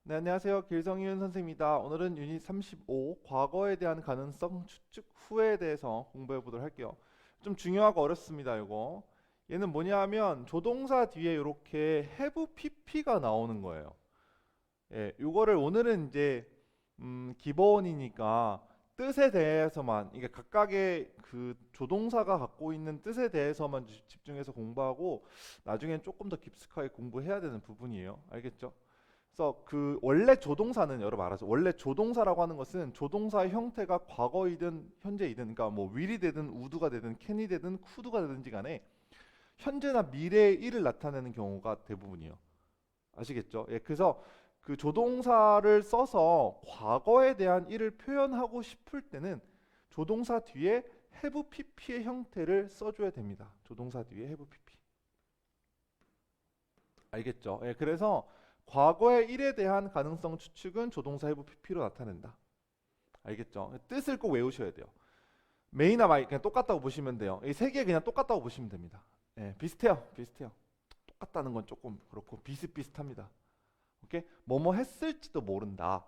네, 안녕하세요. 길성윤 선생님입니다. 오늘은 유닛 35, 과거에 대한 가능성 추측 후에 대해서 공부해 보도록 할게요. 좀 중요하고 어렵습니다, 이거. 얘는 뭐냐 하면 조동사 뒤에 이렇게 have pp가 나오는 거예요. 예, 요거를 오늘은 이제 기본이니까 뜻에 대해서만, 이게 각각의 그 조동사가 갖고 있는 뜻에 대해서만 집중해서 공부하고 나중엔 조금 더 깊숙하게 공부해야 되는 부분이에요. 알겠죠? 그래서 그 원래 조동사는 여러분 알아서 원래 조동사라고 하는 것은 조동사의 형태가 과거이든 현재이든, 그러니까 뭐 will이 되든 would가 되든 can이 되든 could가 되든지 간에 현재나 미래의 일을 나타내는 경우가 대부분이에요. 아시겠죠? 예, 그래서 그 조동사를 써서 과거에 대한 일을 표현하고 싶을 때는 조동사 뒤에 have pp의 형태를 써줘야 됩니다. 조동사 뒤에 have pp. 알겠죠? 예, 그래서 과거의 일에 대한 가능성 추측은 조동사 have pp로 나타낸다. 알겠죠? 뜻을 꼭 외우셔야 돼요. 메이나 마이 그냥 똑같다고 보시면 돼요. 이 세 개 그냥 똑같다고 보시면 됩니다. 예, 비슷해요. 비슷해요. 똑같다는 건 조금 그렇고 비슷비슷합니다. 오케이? 뭐뭐 했을지도 모른다.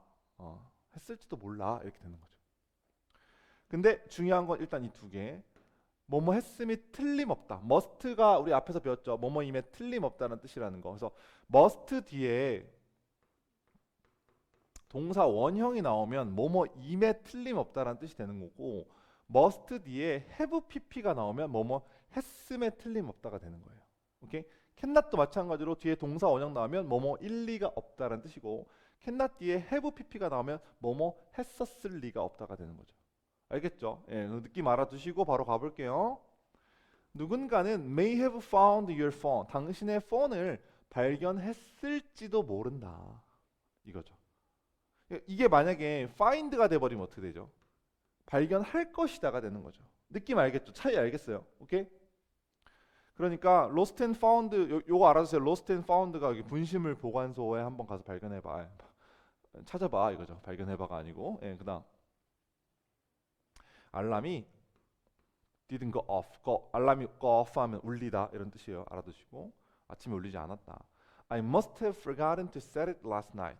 했을지도 몰라. 이렇게 되는 거죠. 근데 중요한 건 일단 이 두 개. 뭐뭐 했음이 틀림없다. must가 우리 앞에서 배웠죠. 뭐뭐임에 틀림없다는 뜻이라는 거. 그래서 must 뒤에 동사 원형이 나오면 뭐뭐임에 틀림없다라는 뜻이 되는 거고, must 뒤에 have pp가 나오면 뭐뭐 했음에 틀림없다가 되는 거예요. 오케이? cannot도 마찬가지로 뒤에 동사 원형 나오면 뭐뭐 일리가 없다라는 뜻이고, cannot 뒤에 have pp가 나오면 뭐뭐 했었을 리가 없다가 되는 거죠. 알겠죠? 예, 느낌 알아두시고 바로 가볼게요. 누군가는 may have found your phone. 당신의 폰을 발견했을지도 모른다. 이거죠. 이게 만약에 find가 돼버리면 어떻게 되죠? 발견할 것이다가 되는 거죠. 느낌 알겠죠? 차이 알겠어요? 오케이? 그러니까 lost and found 요거 알아주세요. lost and found가 여기 분실물 보관소에 한번 가서 발견해봐. 찾아봐 이거죠. 발견해봐가 아니고. 예, 그다음 알람이 didn't go off. 알람이 go off 하면 울리다 이런 뜻이에요. 알아두시고 아침에 울리지 않았다. I must have forgotten to set it last night.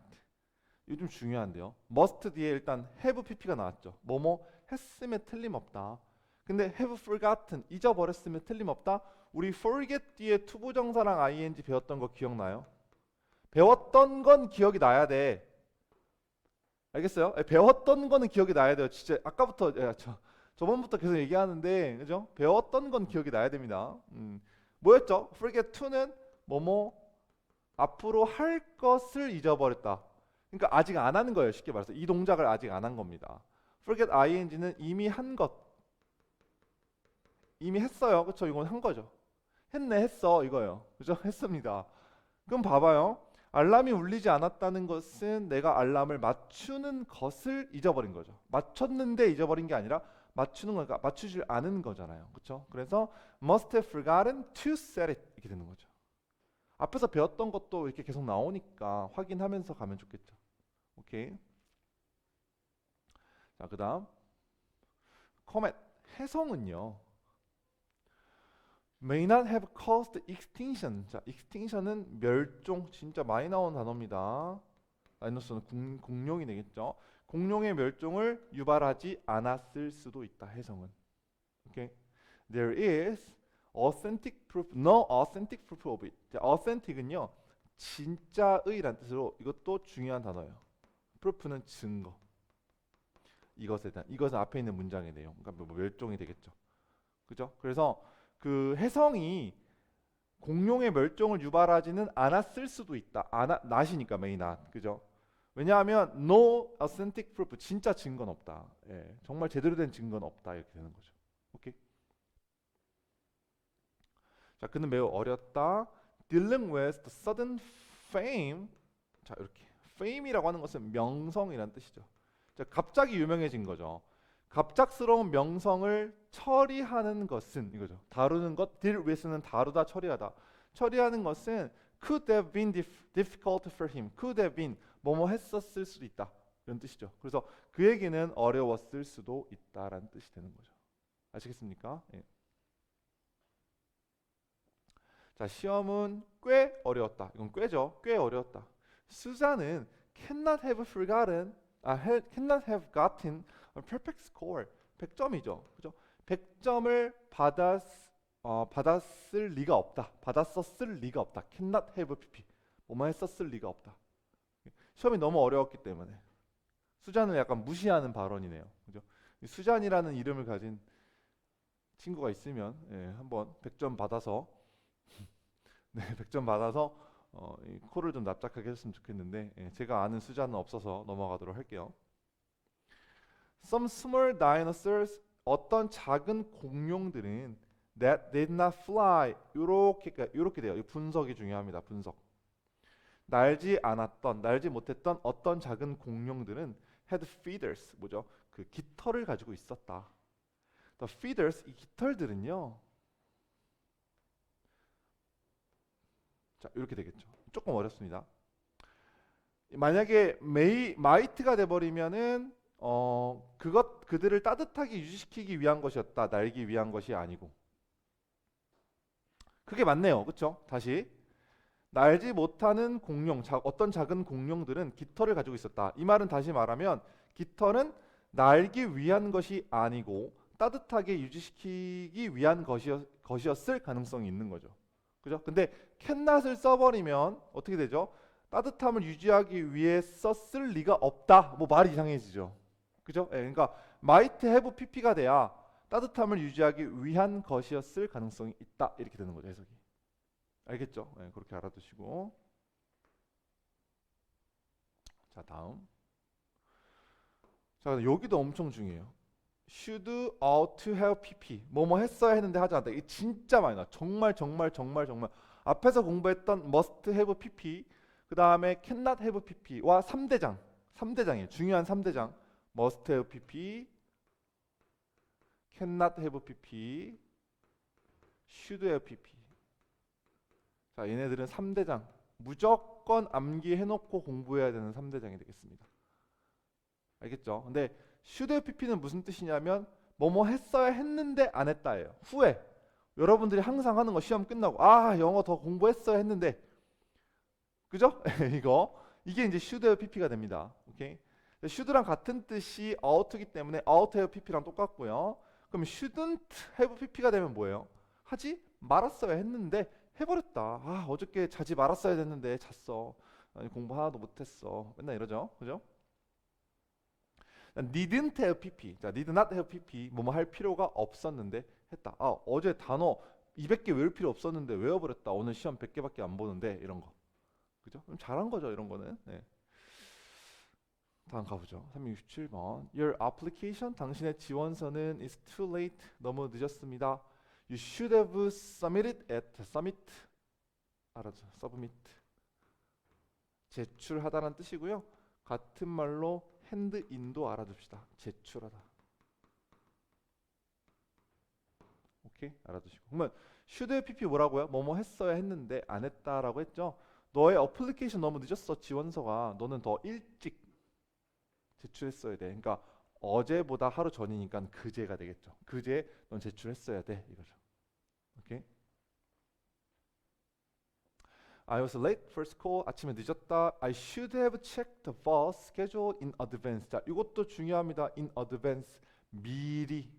이거 좀 중요한데요. must 뒤에 일단 have pp가 나왔죠. 뭐뭐 했음에 틀림없다. 근데 have forgotten 잊어버렸으면 틀림없다. 우리 forget 뒤에 투부정사랑 ing 배웠던 거 기억나요? 배웠던 건 기억이 나야 돼. 알겠어요? 배웠던 거는 기억이 나야 돼요. 진짜 아까부터 저번부터 계속 얘기하는데 그죠? 배웠던 건 기억이 나야 됩니다. 뭐였죠? forget to는 뭐뭐 앞으로 할 것을 잊어버렸다. 그러니까 아직 안 하는 거예요. 쉽게 말해서 이 동작을 아직 안 한 겁니다. forget ing는 이미 한 것, 이미 했어요. 그렇죠? 이건 한 거죠. 했네, 했어 이거예요. 그죠? 했습니다. 그럼 봐봐요. 알람이 울리지 않았다는 것은 내가 알람을 맞추는 것을 잊어버린 거죠. 맞췄는데 잊어버린 게 아니라 맞추는 거니까 맞추질 않은 거잖아요. 그렇죠? 그래서 must have forgotten to set it 이렇게 되는 거죠. 앞에서 배웠던 것도 이렇게 계속 나오니까 확인하면서 가면 좋겠죠. 오케이. 자, 그다음 comet 해성은요. may not have caused extinction. 자, extinction은 멸종, 진짜 많이 나온 단어입니다. 마이너스는 공룡이 되겠죠. 공룡의 멸종을 유발하지 않았을 수도 있다. 해성은. 오케이. There is authentic proof, no authentic proof of it. 자, authentic은요, 진짜의란 뜻으로 이것도 중요한 단어예요. proof는 증거. 이것에 대한 이것은 앞에 있는 문장의 내용. 그러니까 뭐 멸종이 되겠죠. 그죠? 그래서 그 해성이 공룡의 멸종을 유발하지는 않았을 수도 있다. not이니까 may not. 그죠? 왜냐하면 no authentic proof 진짜 증거는 없다. 예, 정말 제대로 된 증거는 없다 이렇게 되는 거죠. 오케이. 자, 그는 매우 어렸다. Dealing with the sudden fame. 자, 이렇게 fame이라고 하는 것은 명성이라는 뜻이죠. 자, 갑자기 유명해진 거죠. 갑작스러운 명성을 처리하는 것은 이거죠. 다루는 것, deal with는 다루다, 처리하다. 처리하는 것은 could have been difficult for him. could have been 뭐뭐 했었을 수도 있다. 이런 뜻이죠. 그래서 그에게는 어려웠을 수도 있다라는 뜻이 되는 거죠. 아시겠습니까? 예. 자, 시험은 꽤 어려웠다. 이건 꽤죠. 꽤 어려웠다. 수자는 cannot have forgotten, cannot have gotten a perfect score. 100점이죠. 그죠? 100점을 받았을 리가 없다. 받았었을 리가 없다. cannot have pp. 뭐만 했었을 리가 없다. 시험이 너무 어려웠기 때문에. 수잔을 약간 무시하는 발언이네요. 그죠? 수잔이라는 이름을 가진 친구가 있으면 한번 100점 받아서 네, 100점 받아서 이 코를 좀 납작하게 했으면 좋겠는데 제가 아는 수잔은 없어서 넘어가도록 할게요. Some small dinosaurs, 어떤 작은 공룡들은 that did not fly, 요렇게 돼요. 이 분석이 중요합니다. 분석. 날지 못했던 어떤 작은 공룡들은 had feathers, 뭐죠? 그 깃털을 가지고 있었다. The feathers, 이 깃털들은요. 자, 이렇게 되겠죠. 조금 어렵습니다. 만약에 마이트가 돼버리면은 그들을 따뜻하게 유지시키기 위한 것이었다. 날기 위한 것이 아니고. 그게 맞네요. 그렇죠? 다시 날지 못하는 공룡, 어떤 작은 공룡들은 깃털을 가지고 있었다. 이 말은 다시 말하면 깃털은 날기 위한 것이 아니고 따뜻하게 유지시키기 위한 것이었을 가능성이 있는 거죠. 그죠? 근데 캔낫을 써버리면 어떻게 되죠? 따뜻함을 유지하기 위해 썼을 리가 없다. 뭐 말이 이상해지죠. 그죠? 그러니까 might have pp가 돼야 따뜻함을 유지하기 위한 것이었을 가능성이 있다. 이렇게 되는 거죠. 해석이. 알겠죠? 그렇게 알아두시고. 자, 다음. 자, 여기도 엄청 중요해요. should, ought to have pp. 뭐뭐 했어야 했는데 하지 않았다. 이게 진짜 많이 나와. 정말. 앞에서 공부했던 must have pp, 그 다음에 cannot have pp와 3대장이에요. 중요한 3대장. must have pp, cannot have pp, should have pp. 자, 얘네들은 3대장. 무조건 암기해놓고 공부해야 되는 3대장이 되겠습니다. 알겠죠? 근데 should have pp는 무슨 뜻이냐면 뭐뭐 했어야 했는데 안 했다예요. 후에. 여러분들이 항상 하는 거 시험 끝나고 영어 더 공부했어야 했는데, 그죠? 이게 이제 should have pp가 됩니다. 오케이? should랑 같은 뜻이 ought이기 때문에 ought have pp랑 똑같고요. 그럼 shouldn't have pp가 되면 뭐예요? 하지 말았어야 했는데 해버렸다. 어저께 자지 말았어야 됐는데 잤어. 아니, 공부 하나도 못했어. 맨날 이러죠, 그죠? needn't have pp. 자, need not have pp. 뭐뭐 할 필요가 없었는데 했다. 어제 단어 200개 외울 필요 없었는데 외워버렸다. 오늘 시험 100개밖에 안 보는데 이런 거. 그죠? 그럼 잘한 거죠, 이런 거는. 네. 다음 가보죠. 367번. Your application, 당신의 지원서는 is too late. 너무 늦었습니다. You should have submitted at submit. 알았죠? submit. 제출하다라는 뜻이고요. 같은 말로 hand in도 알아둡시다. 제출하다. 오케이? 알아두시고. 그러면 should have pp 뭐라고요? 뭐뭐 했어야 했는데 안 했다라고 했죠. 너의 어플리케이션 너무 늦었어. 지원서가. 너는 더 일찍 제출했어야 돼. 그러니까 어제보다 하루 전이니까 그제가 되겠죠. 그제 넌 제출했어야 돼. 이거죠. 오케이? I was late for school. 아침에 늦었다. I should have checked the bus schedule in advance. 자, 이것도 중요합니다. in advance. 미리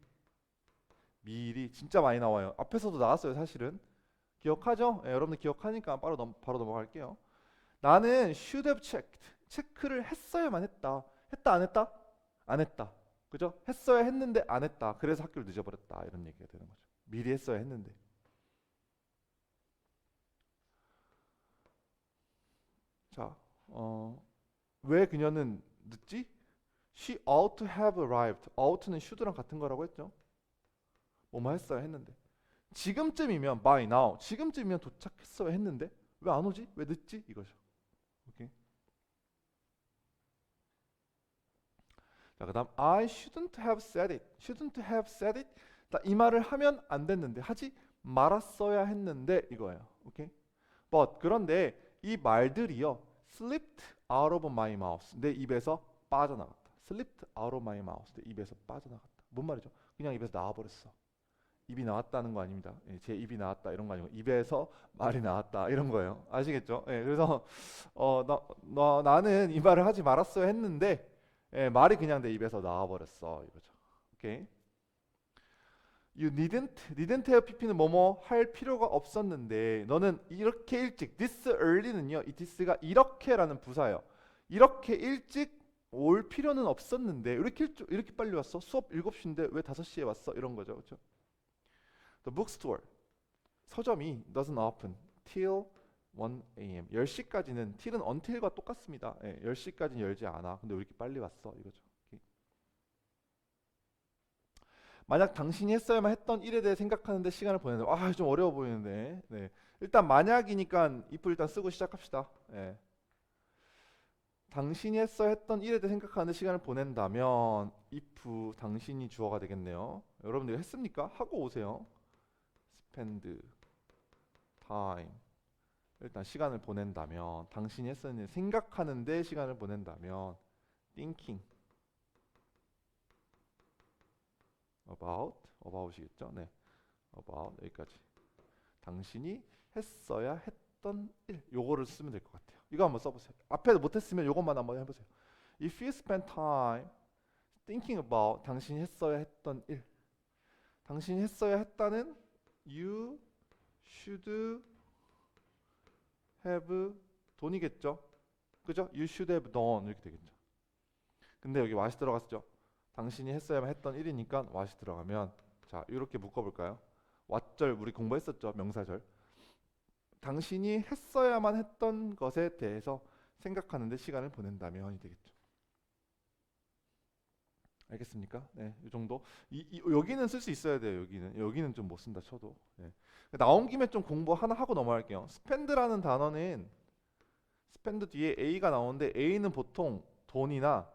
진짜 많이 나와요. 앞에서도 나왔어요, 사실은. 기억하죠? 여러분들 기억하니까 바로 넘어갈게요. 나는 should have checked. 체크를 했어야만 했다. 했다 안 했다? 안 했다. 그죠? 했어야 했는데 안 했다. 그래서 학교를 늦어버렸다. 이런 얘기가 되는 거죠. 미리 했어야 했는데. 자, 왜 그녀는 늦지? She ought to have arrived. ought는 should랑 같은 거라고 했죠. 뭐뭐 했어야 했는데. 지금쯤이면 by now. 지금쯤이면 도착했어야 했는데 왜 안 오지? 왜 늦지? 이거죠. 오케이. 자, 그다음 I shouldn't have said it. shouldn't have said it. 이 말을 하면 안 됐는데 하지 말았어야 했는데 이거예요. 오케이. But 그런데 이 말들이요 slipped out of my mouth. 내 입에서 빠져나갔다. slipped out of my mouth. 내 입에서 빠져나갔다. 뭔 말이죠? 그냥 입에서 나와버렸어. 입이 나왔다는 거 아닙니다. 예, 제 입이 나왔다 이런 거 아니고 입에서 말이 나왔다 이런 거예요. 아시겠죠? 예, 그래서 나는 이 말을 하지 말았어야 했는데 예, 말이 그냥 내 입에서 나와버렸어 이거죠. 오케이. You didn't have pp는 뭐뭐 할 필요가 없었는데 너는 이렇게 일찍 this early는요 이 this가 이렇게라는 부사예요. 이렇게 일찍 올 필요는 없었는데 이렇게 빨리 왔어? 수업 7시인데 왜 5시에 왔어? 이런 거죠. 그렇죠? The bookstore 서점이 doesn't open till 1 a.m. 10시까지는 till은 until과 똑같습니다. 예, 10시까지는 열지 않아. 근데 왜 이렇게 빨리 왔어? 이거죠. 오케이. 만약 당신이 했어야만 했던 일에 대해 생각하는데 시간을 보내는데 좀 어려워 보이는데 네. 일단 만약이니까 if 일단 쓰고 시작합시다. 예. 당신이 했어야 했던 일에 대해 생각하는데 시간을 보낸다면 if 당신이 주어가 되겠네요. 여러분들 했습니까? 하고 오세요. spend time 일단 시간을 보낸다면 당신이 했었는 일 생각하는데 시간을 보낸다면 thinking about이겠죠. 네, about 여기까지 당신이 했어야 했던 일 요거를 쓰면 될 것 같아요. 이거 한번 써보세요. 앞에도 못했으면 요것만 한번 해보세요. If you spend time thinking about 당신이 했어야 했던 일 당신이 했어야 했다는 you should have 돈이겠죠. 그죠? You should have done 이렇게 되겠죠. 근데 여기 what이 들어갔죠. 당신이 했어야만 했던 일이니까 what이 들어가면 자 이렇게 묶어볼까요? what절 우리 공부했었죠. 명사절. 당신이 했어야만 했던 것에 대해서 생각하는데 시간을 보낸다면이 되겠죠. 알겠습니까? 네, 이 정도. 여기는 쓸 수 있어야 돼요. 여기는 좀 못 쓴다 쳐도. 네. 나온 김에 좀 공부 하나 하고 넘어갈게요. spend라는 단어는 spend 뒤에 a가 나오는데 a는 보통 돈이나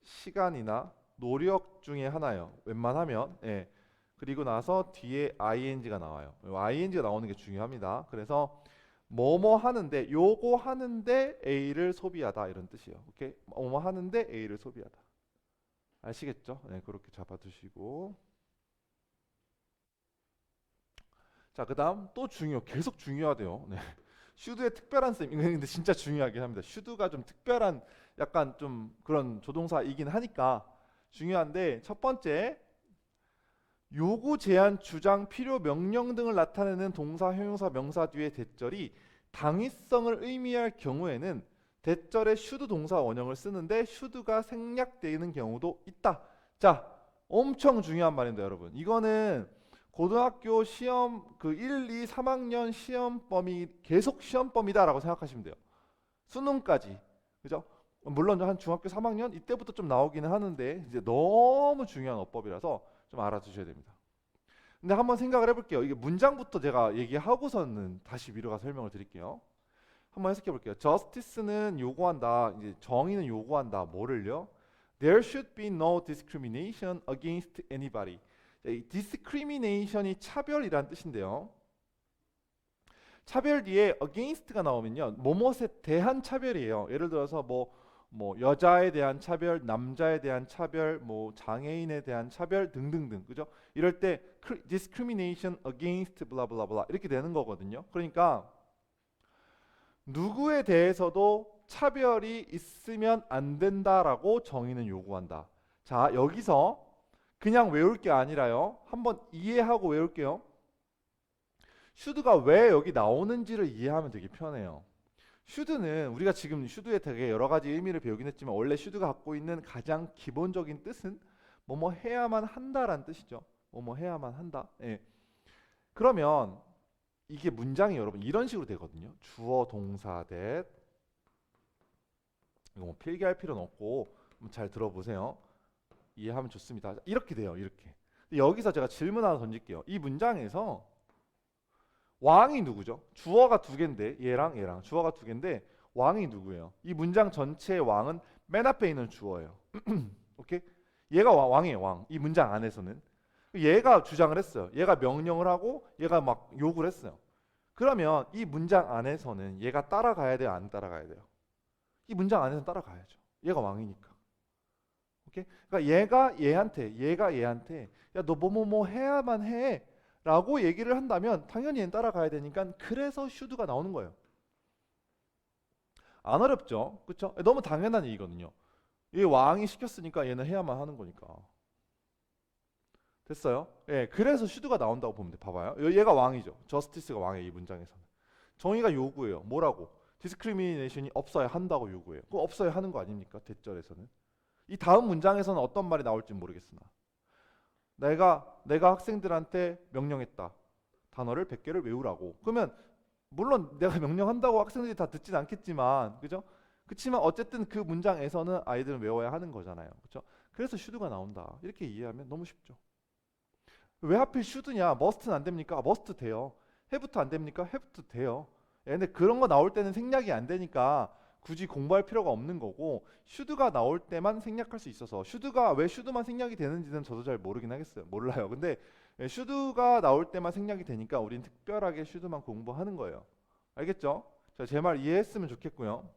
시간이나 노력 중에 하나예요. 웬만하면. 예. 그리고 나서 뒤에 ing가 나와요. ing가 나오는 게 중요합니다. 그래서 뭐뭐 하는데 요거 하는데 a를 소비하다 이런 뜻이에요. 오케이? 뭐뭐 하는데 a를 소비하다. 아시겠죠? 네, 그렇게 잡아두시고. 자, 그다음 또 계속 중요하대요. 네. should의 특별한 셈. 이거 근데 진짜 중요하긴 합니다. should가 좀 특별한 약간 좀 그런 조동사이긴 하니까 중요한데 첫 번째 요구, 제한, 주장, 필요, 명령 등을 나타내는 동사, 형용사, 명사 뒤에 대절이 당위성을 의미할 경우에는 대절에 should 동사 원형을 쓰는데 should가 생략되는 경우도 있다. 자, 엄청 중요한 말인데 여러분. 이거는 고등학교 시험 그 1, 2, 3학년 시험 범위 계속 시험 범위다라고 생각하시면 돼요. 수능까지. 그죠? 물론 한 중학교 3학년 이때부터 좀 나오기는 하는데 이제 너무 중요한 어법이라서 좀 알아두셔야 됩니다. 근데 한번 생각을 해볼게요. 이게 문장부터 제가 얘기하고서는 다시 위로가 설명을 드릴게요. 한번 해석해 볼게요. Justice는 요구한다. 이제 정의는 요구한다. 뭐를요? There should be no discrimination against anybody. 이 discrimination이 차별이란 뜻인데요. 차별 뒤에 against가 나오면요, 뭐뭇에 대한 차별이에요. 예를 들어서 뭐 여자에 대한 차별, 남자에 대한 차별, 뭐 장애인에 대한 차별 등등등, 그죠? 이럴 때 discrimination against 블라블라블라 이렇게 되는 거거든요. 그러니까 누구에 대해서도 차별이 있으면 안 된다라고 정의는 요구한다. 자, 여기서 그냥 외울 게 아니라요. 한번 이해하고 외울게요. should가 왜 여기 나오는지를 이해하면 되게 편해요. should는 우리가 지금 should에 되게 여러 가지 의미를 배우긴 했지만 원래 should가 갖고 있는 가장 기본적인 뜻은 뭐뭐 해야만 한다라는 뜻이죠. 뭐뭐 해야만 한다. 예. 그러면 이게 문장이 여러분 이런 식으로 되거든요. 주어 동사 that 이거 뭐 필기할 필요는 없고 잘 들어보세요. 이해하면 좋습니다. 이렇게 돼요. 이렇게. 여기서 제가 질문 하나 던질게요. 이 문장에서 왕이 누구죠? 주어가 두 개인데 얘랑 주어가 두 개인데 왕이 누구예요? 이 문장 전체의 왕은 맨 앞에 있는 주어예요. 오케이? 얘가 왕이에요. 왕. 이 문장 안에서는 얘가 주장을 했어요. 얘가 명령을 하고 얘가 막 욕을 했어요. 그러면 이 문장 안에서는 얘가 따라가야 돼요? 안 따라가야 돼요? 이 문장 안에서는 따라가야죠. 얘가 왕이니까. 오케이? 그러니까 얘가 얘한테 야 너 뭐뭐뭐 해야만 해 라고 얘기를 한다면 당연히 얘는 따라가야 되니까 그래서 should가 나오는 거예요. 안 어렵죠? 그쵸? 너무 당연한 얘기거든요. 얘 왕이 시켰으니까 얘는 해야만 하는 거니까. 됐어요? 예, 그래서 should가 나온다고 보면 돼. 봐봐요. 얘가 왕이죠. justice가 왕이에요. 이 문장에서는. 정의가 요구해요. 뭐라고? discrimination이 없어야 한다고 요구해요. 그거 없어야 하는 거 아닙니까? 대절에서는. 이 다음 문장에서는 어떤 말이 나올지 모르겠으나 내가 학생들한테 명령했다. 단어를 100개를 외우라고. 그러면 물론 내가 명령한다고 학생들이 다 듣진 않겠지만, 그죠? 그렇지만 어쨌든 그 문장에서는 아이들은 외워야 하는 거잖아요. 그렇죠? 그래서 should가 나온다. 이렇게 이해하면 너무 쉽죠. 왜 하필 should냐? must는 안 됩니까? must 돼요. have도 안 됩니까? have도 돼요. 근데 그런 거 나올 때는 생략이 안 되니까 굳이 공부할 필요가 없는 거고, should가 나올 때만 생략할 수 있어서, should가 왜 should만 생략이 되는지는 저도 잘 모르긴 하겠어요. 몰라요. 근데 should가 나올 때만 생략이 되니까 우린 특별하게 should만 공부하는 거예요. 알겠죠? 자, 제 말 이해했으면 좋겠고요.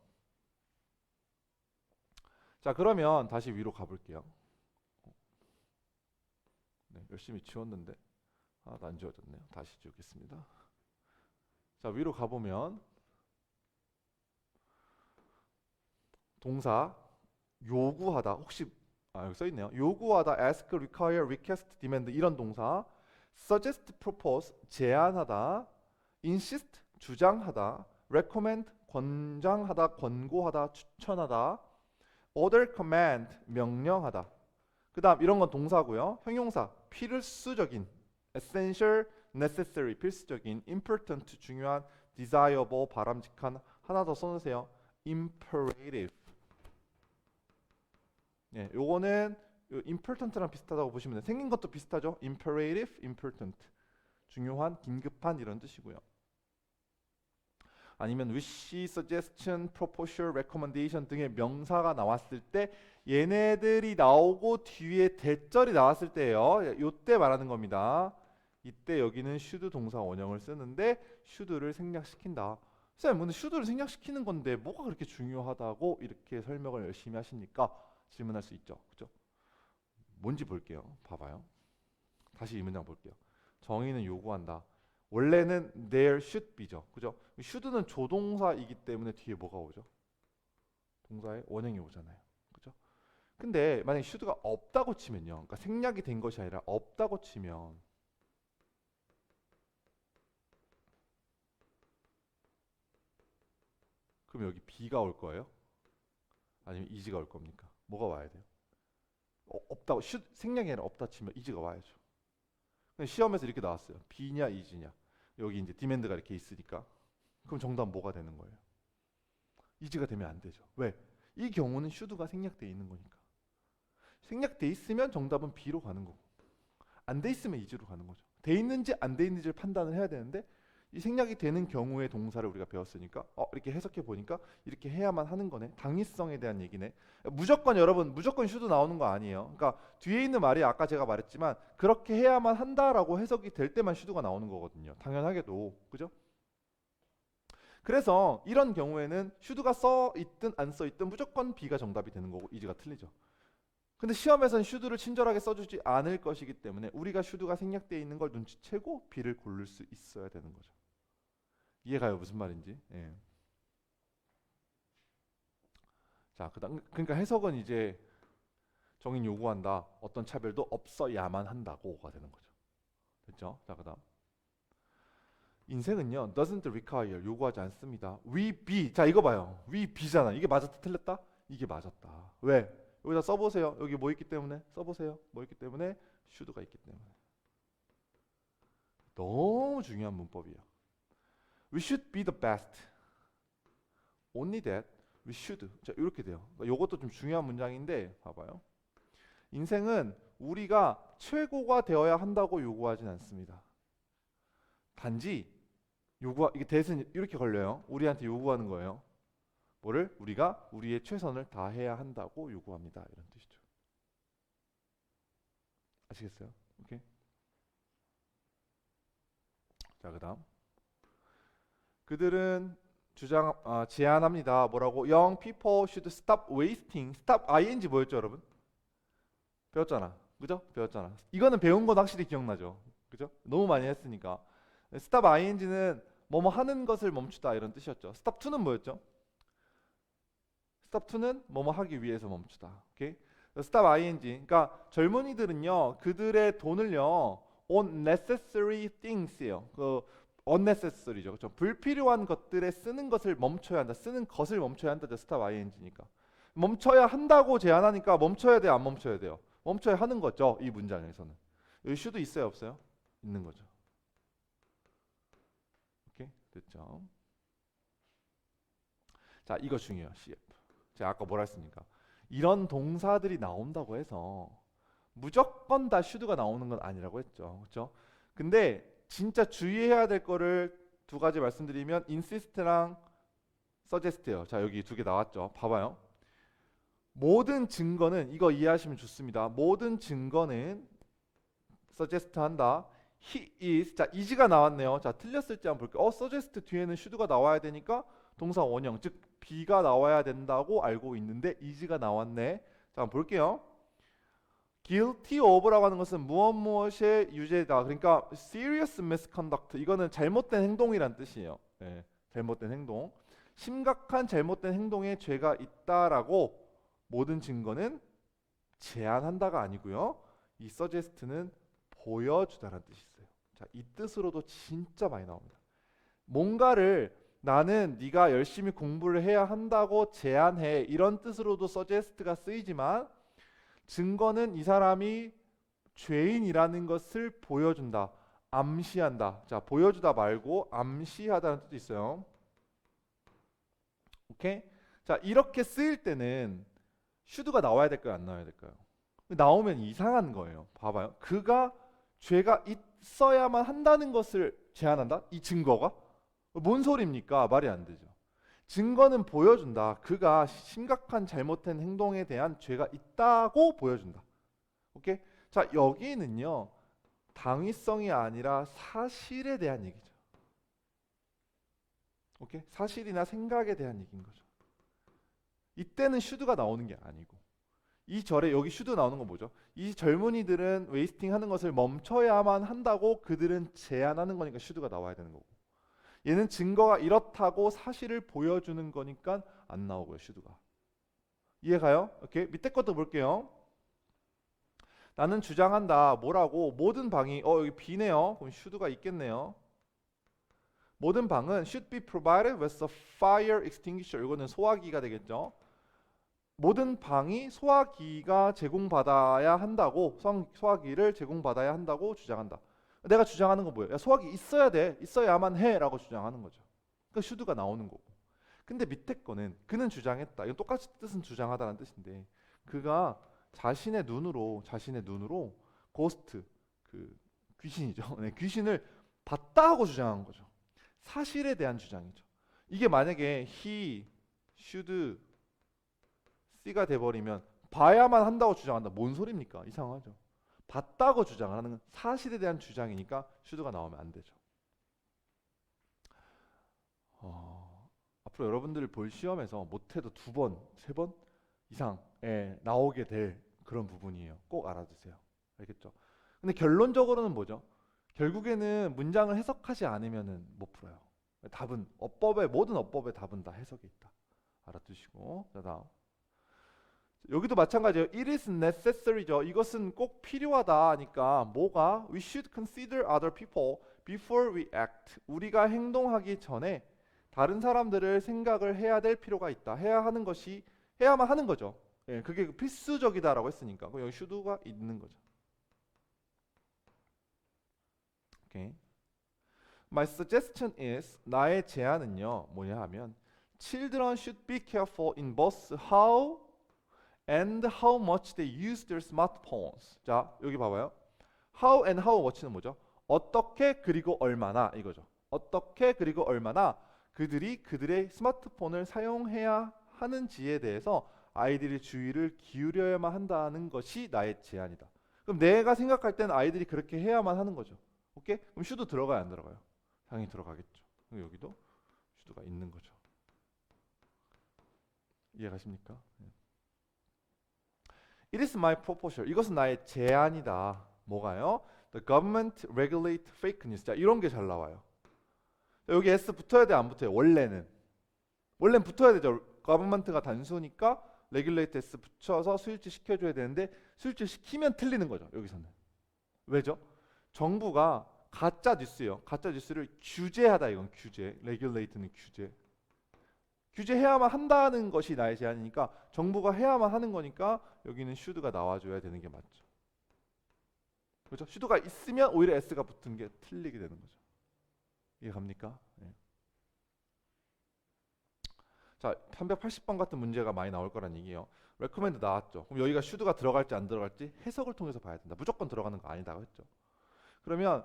자, 그러면 다시 위로 가볼게요. 네, 열심히 지웠는데 하나도 안 지워졌네요. 다시 지우겠습니다. 자, 위로 가보면 동사 요구하다. 혹시 여기 써 있네요. 요구하다, ask, require, request, demand 이런 동사. suggest, propose 제안하다, insist 주장하다, recommend 권장하다, 권고하다, 추천하다, order, command 명령하다. 그다음 이런 건 동사고요. 형용사 필수적인, essential, necessary 필수적인, important 중요한, desirable 바람직한. 하나 더 써놓으세요. imperative. 예, 요거는 important랑 비슷하다고 보시면 돼요. 생긴 것도 비슷하죠. imperative, important. 중요한, 긴급한 이런 뜻이고요. 아니면 wish, suggestion, proposal, recommendation 등의 명사가 나왔을 때 얘네들이 나오고 뒤에 대절이 나왔을 때예요. 요때 말하는 겁니다. 이때 여기는 should 동사 원형을 쓰는데 should를 생략시킨다. 쌤, 근데 should를 생략시키는 건데 뭐가 그렇게 중요하다고 이렇게 설명을 열심히 하십니까? 질문할 수 있죠. 그죠? 뭔지 볼게요. 봐봐요. 다시 이 문장 볼게요. 정의는 요구한다. 원래는 there should be죠. 그죠? should는 조동사이기 때문에 뒤에 뭐가 오죠? 동사의 원형이 오잖아요. 그죠? 근데 만약에 should가 없다고 치면요. 그러니까 생략이 된 것이 아니라 없다고 치면 그럼 여기 be가 올 거예요? 아니면 is가 올 겁니까? 뭐가 와야 돼요? 없다고 생략이 아니라 없다 치면 is가 와야죠. 시험에서 이렇게 나왔어요. be냐 is냐. 여기 이제 demand가 이렇게 있으니까 그럼 정답 뭐가 되는 거예요? is가 되면 안 되죠. 왜? 이 경우는 should가 생략돼 있는 거니까. 생략돼 있으면 정답은 b로 가는 거고, 안 돼 있으면 is로 가는 거죠. 돼 있는지 안 돼 있는지를 판단을 해야 되는데 이 생략이 되는 경우의 동사를 우리가 배웠으니까 이렇게 해석해 보니까 이렇게 해야만 하는 거네. 당위성에 대한 얘기네. 무조건 여러분 무조건 should 나오는 거 아니에요. 그러니까 뒤에 있는 말이 아까 제가 말했지만 그렇게 해야만 한다라고 해석이 될 때만 should가 나오는 거거든요. 당연하게도. 그죠? 그래서 이런 경우에는 should가 써 있든 안 써 있든 무조건 B가 정답이 되는 거고 is가 틀리죠. 근데 시험에서는 should를 친절하게 써주지 않을 것이기 때문에 우리가 should가 생략되어 있는 걸 눈치채고 B를 고를 수 있어야 되는 거죠. 이해가요? 무슨 말인지? 예. 자, 그러니까 해석은 이제 정인 요구한다. 어떤 차별도 없어야만 한다고가 되는 거죠. 됐죠? 자, 그다음 인생은요 doesn't require 요구하지 않습니다. we be. 자, 이거 봐요. we be잖아. 이게 맞았다 틀렸다? 이게 맞았다. 왜? 여기다 써보세요. 여기 뭐 있기 때문에? 써보세요. 뭐 있기 때문에? should가 있기 때문에. 너무 중요한 문법이에요. We should be the best. Only that we should. 자, 이렇게 돼요. 이것도 좀 중요한 문장인데 봐봐요. 인생은 우리가 최고가 되어야 한다고 요구하진 않습니다. 단지 이게 대신 이렇게 걸려요. 우리한테 요구하는 거예요. 뭐를? 우리가 우리의 최선을 다해야 한다고 요구합니다. 이런 뜻이죠. 아시겠어요? 오케이. 자, 그다음 그들은 제안합니다. 뭐라고? Young people should stop wasting. stop ing 뭐였죠, 여러분? 배웠잖아. 그죠? 배웠잖아. 이거는 배운 건 확실히 기억나죠. 그죠? 너무 많이 했으니까. stop ing는 뭐뭐 하는 것을 멈추다 이런 뜻이었죠. stop to는 뭐였죠? stop to는 뭐뭐 하기 위해서 멈추다. 오케이? stop ing. 그러니까 젊은이들은요, 그들의 돈을요, on necessary things예요. 그 unnecessary죠. 그렇죠? 불필요한 것들에 쓰는 것을 멈춰야 한다. 쓰는 것을 멈춰야 한다죠. stop ing니까. 멈춰야 한다고 제안하니까 멈춰야 돼요, 안 멈춰야 돼요? 멈춰야 하는 거죠. 이 문장에서는. 여기 should 있어요, 없어요? 있는 거죠. 오케이? 됐죠? 자, 이거 중요해요. CF. 제가 아까 뭐라 했습니까? 이런 동사들이 나온다고 해서 무조건 다 should가 나오는 건 아니라고 했죠. 그렇죠? 근데 진짜 주의해야 될 거를 두 가지 말씀드리면 insist랑 suggest예요. 자, 여기 두 개 나왔죠. 봐봐요. 모든 증거는 이거 이해하시면 좋습니다. 모든 증거는 suggest 한다. He is. 자, is가 나왔네요. 자, 틀렸을지 한번 볼게요. suggest 뒤에는 should가 나와야 되니까 동사 원형, 즉 B가 나와야 된다고 알고 있는데 is가 나왔네. 자, 한번 볼게요. guilty of라고 하는 것은 무엇 무엇의 유죄다. 그러니까 serious misconduct. 이거는 잘못된 행동이란 뜻이에요. 네, 잘못된 행동. 심각한 잘못된 행동에 죄가 있다라고 모든 증거는 제안한다가 아니고요. 이 suggest는 보여주다라는 뜻이 있어요. 자, 이 뜻으로도 진짜 많이 나옵니다. 뭔가를 나는 네가 열심히 공부를 해야 한다고 제안해. 이런 뜻으로도 suggest가 쓰이지만 증거는 이 사람이 죄인이라는 것을 보여준다. 암시한다. 자, 보여주다 말고 암시하다는 뜻도 있어요. 오케이? 자, 이렇게 쓰일 때는 should가 나와야 될까요? 안 나와야 될까요? 나오면 이상한 거예요. 봐봐요. 그가 죄가 있어야만 한다는 것을 제안한다? 이 증거가? 뭔 소리입니까? 말이 안 되죠. 증거는 보여준다. 그가 심각한 잘못된 행동에 대한 죄가 있다고 보여준다. 오케이? 자, 여기는요. 당위성이 아니라 사실에 대한 얘기죠. 오케이? 사실이나 생각에 대한 얘기인 거죠. 이때는 should가 나오는 게 아니고 이 절에 여기 should 나오는 건 뭐죠? 이 젊은이들은 웨이스팅 하는 것을 멈춰야만 한다고 그들은 제안하는 거니까 should가 나와야 되는 거고 얘는 증거가 이렇다고 사실을 보여주는 거니까 안 나오고요. should가. 이해가요? 오케이. 밑에 것도 볼게요. 나는 주장한다. 뭐라고? 모든 방이 여기 B네요. 그럼 should가 있겠네요. 모든 방은 should be provided with a fire extinguisher. 이거는 소화기가 되겠죠. 모든 방이 소화기가 제공받아야 한다고 소화기를 제공받아야 한다고 주장한다. 내가 주장하는 건 뭐예요? 야, 소화기 있어야 돼. 있어야만 해라고 주장하는 거죠. 그러니까 should가 나오는 거고. 근데 밑에 거는 그는 주장했다. 이건 똑같이 뜻은 주장하다는 뜻인데 그가 자신의 눈으로 고스트 그 귀신이죠. 네, 귀신을 봤다 하고 주장한 거죠. 사실에 대한 주장이죠. 이게 만약에 he, should, C가 돼버리면 봐야만 한다고 주장한다. 뭔 소리입니까? 이상하죠. 봤다고 주장하는 사실에 대한 주장이니까 should가 나오면 안 되죠. 앞으로 여러분들이 볼 시험에서 못해도 2번, 3번 이상에 나오게 될 그런 부분이에요. 꼭 알아두세요. 알겠죠? 근데 결론적으로는 뭐죠? 결국에는 문장을 해석하지 않으면은 못 풀어요. 답은 모든 어법의 답은 다 해석이 있다. 알아두시고. 자, 다음. 여기도 마찬가지예요. It is necessary죠. 이것은 꼭 필요하다 하니까 뭐가? We should consider other people before we act. 우리가 행동하기 전에 다른 사람들을 생각을 해야 될 필요가 있다. 해야만 하는 거죠. 예, 그게 필수적이다라고 했으니까. 그럼 여기 should가 있는 거죠. 오케이. My suggestion is 나의 제안은요. 뭐냐 하면 Children should be careful in both how and how much they use their smartphones. 자, 여기 봐봐요. How and how much는 뭐죠? 어떻게 그리고 얼마나 이거죠. 어떻게 그리고 얼마나 그들이 그들의 스마트폰을 사용해야 하는지에 대해서 아이들이 주의를 기울여야만 한다는 것이 나의 제안이다. 그럼 내가 생각할 때는 아이들이 그렇게 해야만 하는 거죠. 오케이? 그럼 should 들어가요, 안 들어가요? 당연히 들어가겠죠. 그럼 여기도 should가 있는 거죠. 이해가십니까? It is my proposal. 이것은 나의 제안이다. 뭐가요? The government regulate fake news. 자, 이런 게 잘 나와요. 여기 S 붙어야 돼, 안 붙어요? 원래는 붙어야 되죠. government가 단수니까 regulate S 붙여서 수일치 시켜줘야 되는데 수일치 시키면 틀리는 거죠. 여기서는 왜죠? 정부가 가짜 뉴스예요. 가짜 뉴스를 규제하다, 이건 규제. regulate는 규제해야만 한다는 것이 나의 제안이니까 정부가 해야만 하는 거니까 여기는 should가 나와줘야 되는 게 맞죠. 그렇죠? should가 있으면 오히려 s가 붙은 게 틀리게 되는 거죠. 이해 갑니까? 네. 자, 380번 같은 문제가 많이 나올 거란 얘기예요. recommend 나왔죠. 그럼 여기가 should가 들어갈지 안 들어갈지 해석을 통해서 봐야 된다. 무조건 들어가는 거 아니다고 했죠. 그러면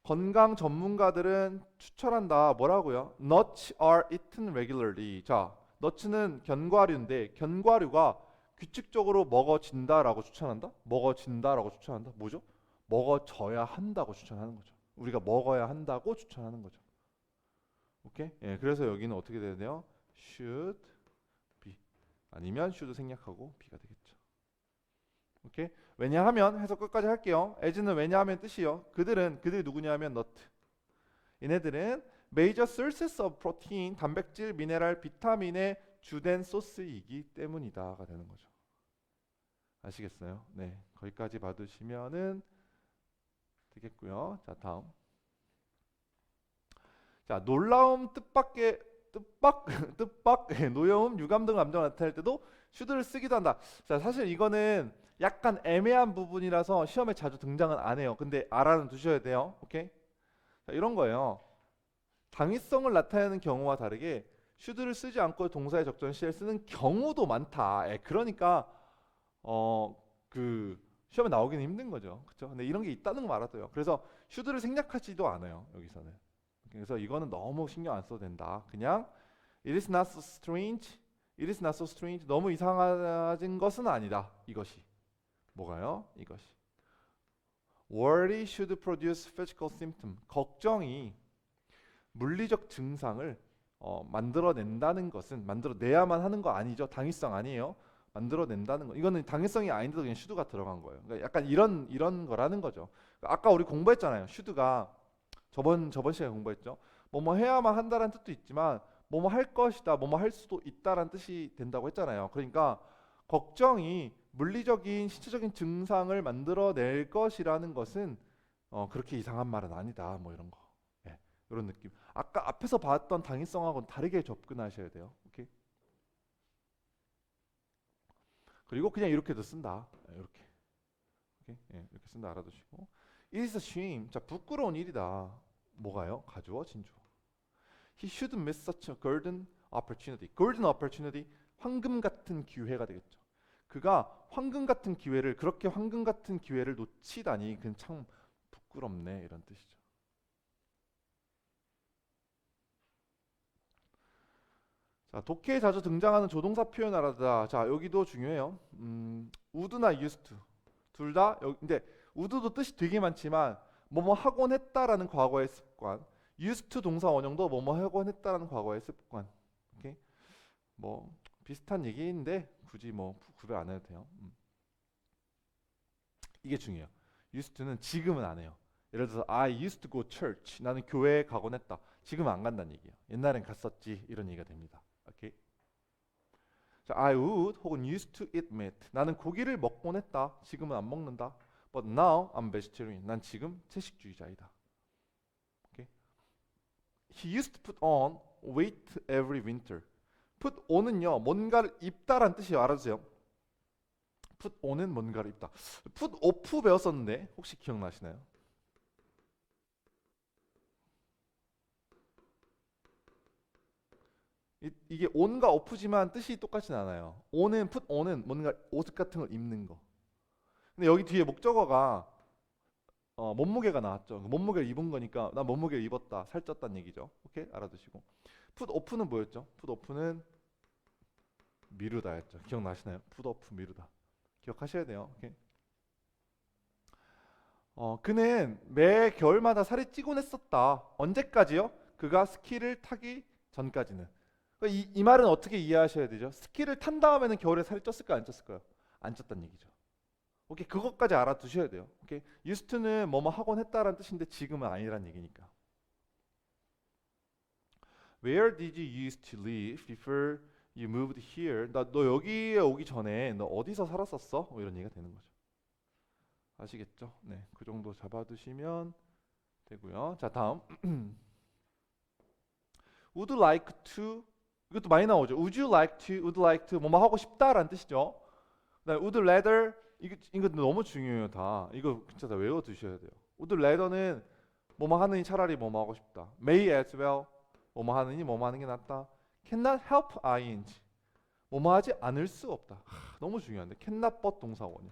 건강 전문가들은 추천한다. 뭐라고요? Nuts are eaten regularly. 자, nuts는 견과류인데 견과류가 규칙적으로 먹어진다라고 추천한다? 먹어진다라고 추천한다? 뭐죠? 먹어져야 한다고 추천하는 거죠. 우리가 먹어야 한다고 추천하는 거죠. 오케이? 예, 그래서 여기는 어떻게 돼야 돼요? should be 아니면 should 생략하고 be가 되겠죠. 오케이? 왜냐하면 해석 끝까지 할게요. as는 왜냐하면 뜻이요. 그들이 누구냐면 not. 얘네들은 major sources of protein, 단백질, 미네랄, 비타민의 주된 소스이기 때문이다가 되는 거죠. 아시겠어요? 네, 거기까지 받으시면은 되겠고요. 자, 다음. 자, 놀라움, 뜻밖의 노여움, 유감 등 감정을 나타낼 때도 should를 쓰기도 한다. 자, 사실 이거는 약간 애매한 부분이라서 시험에 자주 등장은 안 해요. 근데 알아는 두셔야 돼요. 오케이? 자, 이런 거예요. 당위성을 나타내는 경우와 다르게 should를 쓰지 않고 동사의 적절 시에 쓰는 경우도 많다. 그러니까 그 시험에 나오기는 힘든 거죠. 그렇죠? 근데 이런 게 있다는 거 알아둬요. 그래서 should를 생략하지도 않아요. 여기서는. 그래서 이거는 너무 신경 안 써도 된다. 그냥 it is not so strange. It is not so strange. 너무 이상한 것은 아니다. 이것이. 뭐가요? 이것이. Worry should produce physical symptom. 걱정이 물리적 증상을 만들어낸다는 것은 만들어내야만 하는 거 아니죠. 당위성 아니에요. 만들어낸다는 거. 이거는 당위성이 아닌데도 그냥 should가 들어간 거예요. 그러니까 약간 이런 거라는 거죠. 아까 우리 공부했잖아요. should가 저번 시간에 공부했죠. 뭐뭐 해야만 한다는 뜻도 있지만 뭐뭐 할 것이다, 뭐뭐 할 수도 있다라는 뜻이 된다고 했잖아요. 그러니까 걱정이 물리적인 신체적인 증상을 만들어낼 것이라는 것은 그렇게 이상한 말은 아니다. 뭐 이런 거. 예, 이런 느낌. 아까 앞에서 봤던 당위성하고는 다르게 접근하셔야 돼요. 오케이? 그리고 그냥 이렇게도 쓴다. 이렇게. 오케이? 예, 이렇게 쓴다 알아두시고. It is a shame. 자, 부끄러운 일이다. 뭐가요? 가주어, 진주어. He should miss such a golden opportunity. golden opportunity, 황금 같은 기회가 되겠죠. 그가 그렇게 황금 같은 기회를 놓치다니 그건 참 부끄럽네, 이런 뜻이죠. 자, 독해에 자주 등장하는 조동사 표현 알아다. 자, 여기도 중요해요. would나 used to 둘 다 근데 would도 뜻이 되게 많지만 뭐뭐 하곤 했다라는 과거의 습관, used to 동사 원형도 뭐뭐 하곤 했다라는 과거의 습관. 오케이? 뭐 비슷한 얘기인데 굳이 뭐 구별 안 해도 돼요. 이게 중요해요. used to는 지금은 안 해요. 예를 들어서 I used to go church. 나는 교회에 가곤 했다. 지금은 안 간다는 얘기예요. 옛날엔 갔었지. 이런 얘기가 됩니다. 오케이? 자, I would 혹은 used to eat meat. 나는 고기를 먹곤 했다. 지금은 안 먹는다. But now I'm vegetarian. 난 지금 채식주의자이다. 오케이? He used to put on weight every winter. put on은요, 뭔가를 입다란 뜻이에요. 알아주세요. put on은 뭔가를 입다. put off 배웠었는데 혹시 기억나시나요? 이게 on과 off지만 뜻이 똑같진 않아요. on은 put on은 뭔가 옷 같은 걸 입는 거. 근데 여기 뒤에 목적어가 몸무게가 나왔죠. 몸무게를 입은 거니까 난 몸무게를 입었다, 살쪘다는 얘기죠. 오케이? 알아두시고. put off는 뭐였죠? put off는 미루다였죠. 기억나시나요? put off 미루다. 기억하셔야 돼요. 오케이? 그는 매 겨울마다 살이 찌곤 했었다. 언제까지요? 그가 스키를 타기 전까지는. 이 말은 어떻게 이해하셔야 되죠? 스키를 탄 다음에는 겨울에 살이 쪘을까요? 안 쪘을까요? 안 쪘다는 얘기죠. 오케이, 그것까지 알아두셔야 돼요. 오케이, used to는 뭐뭐 하곤 했다라는 뜻인데 지금은 아니란 얘기니까. Where did you used to live before you moved here? 너 여기에 오기 전에 너 어디서 살았었어? 뭐 이런 얘기가 되는 거죠. 아시겠죠? 네, 그 정도 잡아두시면 되고요. 자, 다음. Would like to, 이것도 많이 나오죠. Would like to 뭐뭐 하고 싶다라는 뜻이죠. 그다음에 would rather, 이거 너무 중요해요. 다 이거 진짜 다 외워두셔야 돼요. would rather는 뭐뭐 하느니 차라리 뭐뭐 하고 싶다. May as well, 뭐뭐 하느니 뭐뭐 하는 게 낫다. Cannot help ing, 뭐뭐 하지 않을 수 없다. 너무 중요한데 cannot but 동사 원형.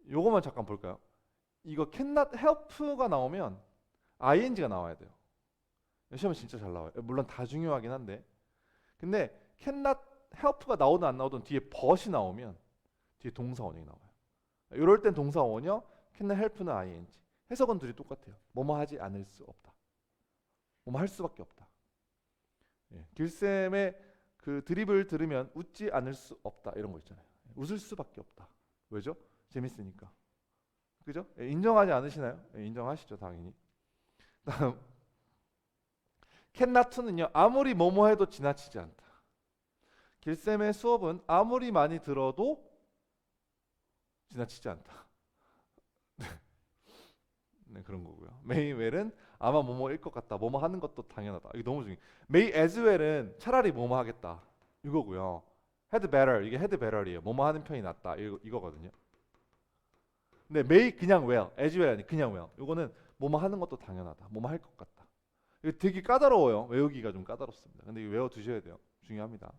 요거만 잠깐 볼까요? 이거 cannot help가 나오면 ing가 나와야 돼요. 시험에 진짜 잘 나와요. 물론 다 중요하긴 한데, 근데 cannot help가 나오든 안 나오든 뒤에 but이 나오면 뒤에 동사 원형이 나와요. 이럴 땐 동사 원형, cannot help는 ing. 해석은 둘이 똑같아요. 뭐뭐 하지 않을 수 없다. 뭐뭐 할 수밖에 없다. 예, 길쌤의 그 드립을 들으면 웃지 않을 수 없다 이런 거 있잖아요. 웃을 수밖에 없다. 왜죠? 재밌으니까. 그죠? 예, 인정하지 않으시나요? 예, 인정하시죠, 당연히. 다음 cannot는요, 아무리 뭐뭐 해도 지나치지 않다. 길쌤의 수업은 아무리 많이 들어도 지나치지 않다. 네, 그런 거고요. may well은 아마 뭐뭐일 것 같다. 뭐뭐 하는 것도 당연하다. 이게 너무 중요해요. may as well은 차라리 뭐뭐 하겠다. 이거고요. had better, 이게 had better이에요. 뭐뭐 하는 편이 낫다. 이거거든요. 근데 may 그냥 well, as well 아니 그냥 well. 이거는 뭐뭐 하는 것도 당연하다. 뭐뭐 할 것 같다. 이거 되게 까다로워요. 외우기가 좀 까다롭습니다. 근데 이거 외워두셔야 돼요. 중요합니다.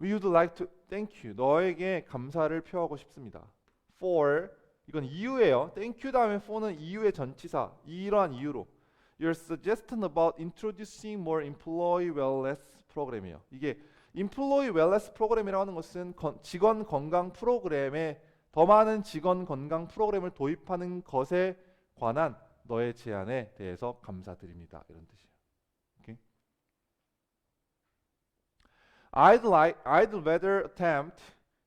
We would like to thank you. 너에게 감사를 표하고 싶습니다. For, 이건 이유예요. thank you 다음에 for는 이유의 전치사. 이러한 이유로. Your suggestion about introducing more employee wellness 프로그램이에요. 이게 employee wellness 프로그램이라고 하는 것은 직원 건강 프로그램에 더 많은 직원 건강 프로그램을 도입하는 것에 관한 너의 제안에 대해서 감사드립니다. 이런 뜻이에요. 오케이? I'd rather attempt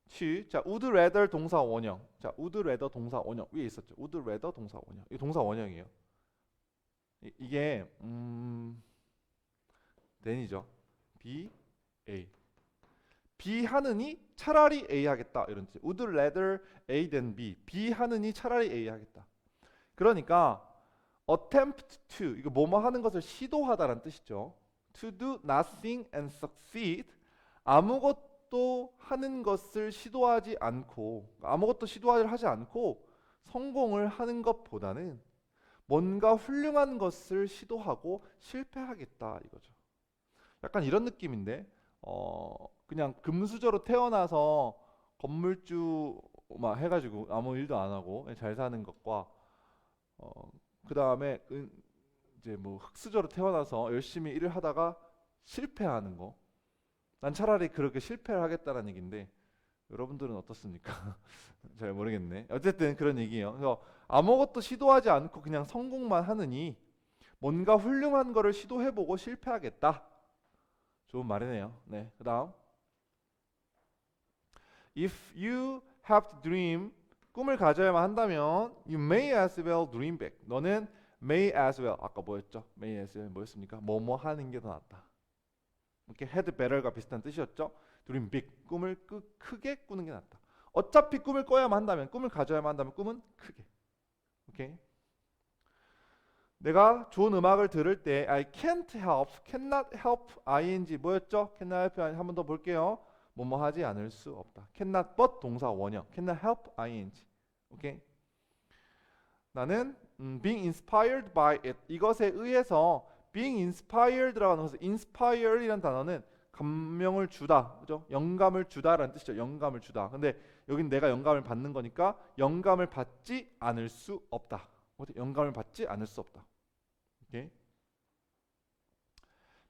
to, 자, would rather 동사 원형. 자, would rather 동사 원형 위에 있었죠. would rather 동사 원형. 이 동사 원형이에요. 이게 then이죠. B, A. B 하느니 차라리 A 하겠다 이런 뜻이에요. would rather A than B. B 하느니 차라리 A 하겠다. 그러니까 attempt to, 이거 뭐뭐 하는 것을 시도하다라는 뜻이죠. to do nothing and succeed, 아무것도 하는 것을 시도하지 않고, 아무것도 시도를 하지 않고 성공을 하는 것보다는 뭔가 훌륭한 것을 시도하고 실패하겠다 이거죠. 약간 이런 느낌인데, 그냥 금수저로 태어나서 건물주 막 해가지고 아무 일도 안 하고 잘 사는 것과 그 다음에 이제 뭐 흙수저로 태어나서 열심히 일을 하다가 실패하는 거. 난 차라리 그렇게 실패를 하겠다는 얘기인데 여러분들은 어떻습니까? 잘 모르겠네. 어쨌든 그런 얘기예요. 그래서 아무것도 시도하지 않고 그냥 성공만 하느니 뭔가 훌륭한 거를 시도해보고 실패하겠다. 좋은 말이네요. 네, 그 다음 If you have to dream, 꿈을 가져야만 한다면 you may as well dream big. 너는 may as well, 아까 뭐였죠? may as well 뭐였습니까? 뭐뭐 하는 게 더 낫다. 이렇게 had better가 비슷한 뜻이었죠? dream big, 꿈을 크게 꾸는 게 낫다. 어차피 꿈을 꿔야만 한다면, 꿈을 가져야만 한다면 꿈은 크게. 오케이? 내가 좋은 음악을 들을 때 I can't help, cannot help ing 뭐였죠? cannot help 한 번 더 볼게요. 뭐뭐 하지 않을 수 없다. cannot but 동사 원형. cannot help ing. 오케이? 나는 being inspired by it. 이것에 의해서 being inspired라고 하는 것은 inspire이라는 단어는 감명을 주다. 그죠? 영감을 주다라는 뜻이죠. 영감을 주다. 근데 여긴 내가 영감을 받는 거니까 영감을 받지 않을 수 없다. 영감을 받지 않을 수 없다. 오케이?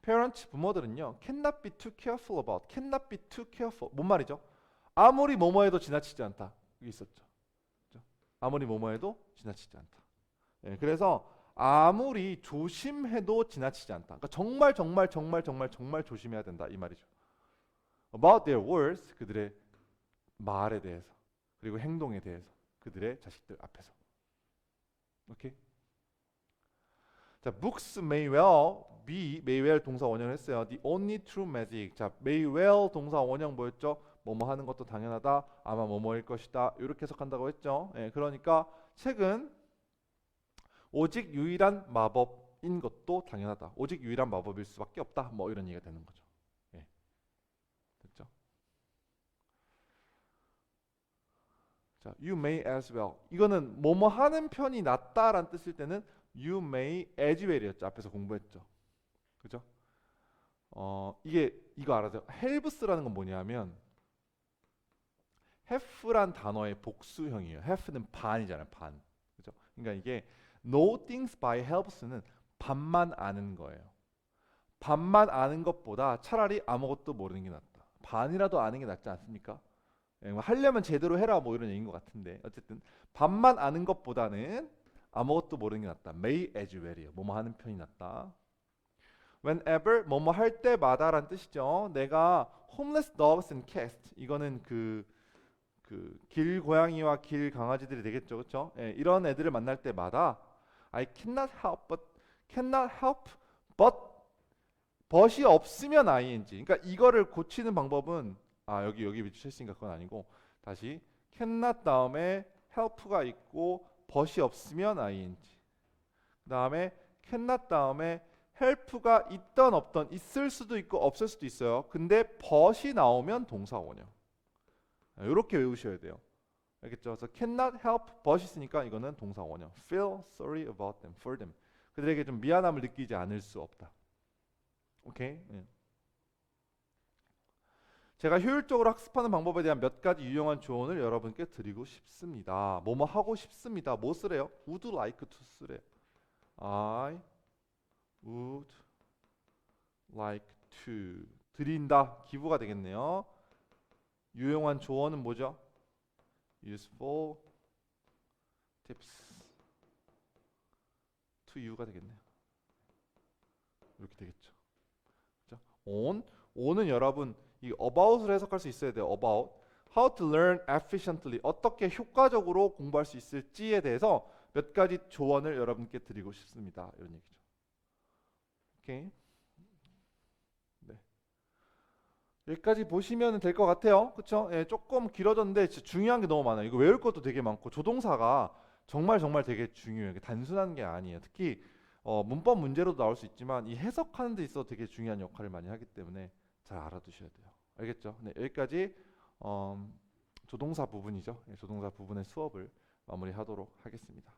parents 부모들은요 cannot be too careful about, cannot be too careful 뭔 말이죠? 아무리 뭐뭐해도 지나치지 않다. 여기 있었죠. 그렇죠? 아무리 뭐뭐해도 지나치지 않다. 예, 그래서 아무리 조심해도 지나치지 않다. 그러니까 정말 조심해야 된다 이 말이죠. about their words, 그들의 말에 대해서 그리고 행동에 대해서 그들의 자식들 앞에서. 오케이? 자, books may well may well 동사 원형을 했어요. The only true magic. 자, may well 동사 원형 뭐였죠? 뭐뭐 하는 것도 당연하다. 아마 뭐뭐일 것이다. 이렇게 해석한다고 했죠. 예, 그러니까 책은 오직 유일한 마법인 것도 당연하다. 오직 유일한 마법일 수밖에 없다. 뭐 이런 얘기가 되는 거죠. 예, 됐죠? 자, you may as well. 이거는 뭐뭐 하는 편이 낫다라는 뜻일 때는 you may as well이었죠. 앞에서 공부했죠. 그죠? 이게 이거 알아요? helps라는 건 뭐냐면 have란 단어의 복수형이에요. have는 반이잖아요. 반. 그죠? 그러니까 이게 know things by helps는 반만 아는 거예요. 반만 아는 것보다 차라리 아무것도 모르는 게 낫다. 반이라도 아는 게 낫지 않습니까? 예, 뭐 하려면 제대로 해라 뭐 이런 얘기인 것 같은데 어쨌든 반만 아는 것보다는 아무것도 모르는 게 낫다. may as well이에요. 뭐뭐 하는 편이 낫다. whenever 뭐뭐 할 때마다란 뜻이죠. 내가 homeless dogs and cats 이거는 그 길 고양이와 길 강아지들이 되겠죠, 그렇죠? 예, 이런 애들을 만날 때마다 I cannot help but but이 없으면 ing. 그러니까 이거를 고치는 방법은 여기 밑줄쳤으니까 그건 아니고 다시 cannot 다음에 help가 있고 but이 없으면 ing. 그다음에 cannot 다음에 help가 있던 없던 있을 수도 있고 없을 수도 있어요. 근데 but이 나오면 동사 원형. 이렇게 외우셔야 돼요. 알겠죠? 그래서 cannot help but 있으니까 이거는 동사 원형. feel sorry about them, for them. 그들에게 좀 미안함을 느끼지 않을 수 없다. 오케이? 예. 제가 효율적으로 학습하는 방법에 대한 몇 가지 유용한 조언을 여러분께 드리고 싶습니다. 뭐뭐 하고 싶습니다. 뭐 쓰래요? would like to 쓰래요. I would like to 드린다. 기부가 되겠네요. 유용한 조언은 뭐죠? useful tips to you가 되겠네요. 이렇게 되겠죠. 그죠? on은 여러분 이 about을 해석할 수 있어야 돼요. about how to learn efficiently 어떻게 효과적으로 공부할 수 있을지에 대해서 몇 가지 조언을 여러분께 드리고 싶습니다. 이런 얘기죠. 오케이. 여기까지 보시면 될 것 같아요. 그렇죠? 예, 조금 길어졌는데 중요한 게 너무 많아요. 이거 외울 것도 되게 많고 조동사가 정말 되게 중요해요. 단순한 게 아니에요. 특히 문법 문제로도 나올 수 있지만 이 해석하는 데 있어서 되게 중요한 역할을 많이 하기 때문에 잘 알아두셔야 돼요. 알겠죠? 네, 여기까지 조동사 부분이죠. 예, 조동사 부분의 수업을 마무리하도록 하겠습니다.